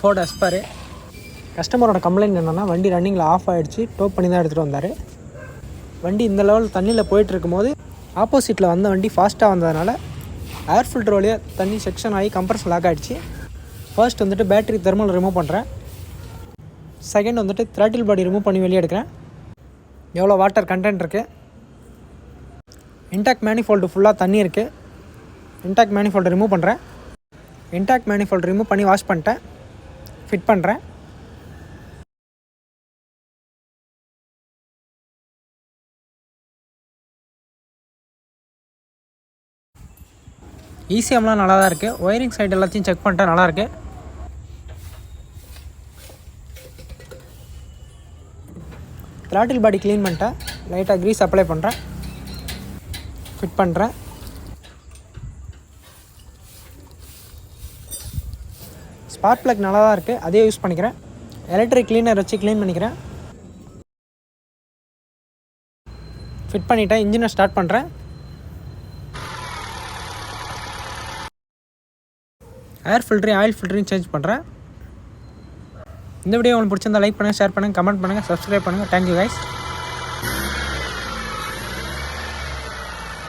Fort Esper. கஸ்டமரோட complaint என்னென்னா வண்டி ரன்னிங்கில் ஆஃப் ஆகிடுச்சு, டோ பண்ணி தான் எடுத்துகிட்டு வந்தார். வண்டி இந்த லெவல் தண்ணியில் போயிட்டுருக்கும் போது ஆப்போசிட்டில் வந்த வண்டி ஃபாஸ்ட்டாக வந்ததுனால ஏர் ஃபில்டர் வழியாக தண்ணி செக்ஷன் ஆகி கம்ப்ரஸர் லாக் ஆகிடுச்சு. ஃபர்ஸ்ட் வந்துட்டு பேட்டரி தெர்மல் ரிமூவ் பண்ணுறேன். செகண்ட் வந்துட்டு த்ராட்டில் பாடி ரிமூவ் பண்ணி வெளியே எடுக்கிறேன். எவ்வளோ வாட்டர் கண்டென்ட் இருக்குது. இன்டாக்ட் மேனிஃபோல்டு ஃபுல்லாக தண்ணி இருக்குது. இன்டாக்ட் மேனிஃபோல்டு ரிமூவ் பண்ணுறேன். இன்டாக்ட் மேனிஃபோல்டு ரிமூவ் பண்ணி வாஷ் பண்ணிட்டேன். ஃபிட் பண்ணுறேன். ECMலாம் நல்லா தான் இருக்குது. ஒயரிங் சைடு எல்லாத்தையும் செக் பண்ணிட்டேன், நல்லாயிருக்கு. த்ராட்டில் பாடி க்ளீன் பண்ணிட்டேன். லைட்டாக க்ரீஸ் அப்ளை பண்ணுறேன். ஃபிட் பண்ணுறேன். ஸ்பார்க் ப்ளக் நல்லா தான் இருக்குது, அதே யூஸ் பண்ணிக்கிறேன். எலக்ட்ரிக் க்ளீனர் வச்சு க்ளீன் பண்ணிக்கிறேன். ஃபிட் பண்ணிவிட்டேன். இன்ஜினை ஸ்டார்ட் பண்ணுறேன். ஏர் ஃபில்டரையும் ஆயில் ஃபில்டரையும் சேஞ்ச் பண்ணுறேன். இந்த வீடியோ உங்களுக்கு பிடிச்சிருந்தா லைக் பண்ணுங்கள், ஷேர் பண்ணுங்கள், கமெண்ட் பண்ணுங்கள், சப்ஸ்கிரைப் பண்ணுங்கள். Thank you guys.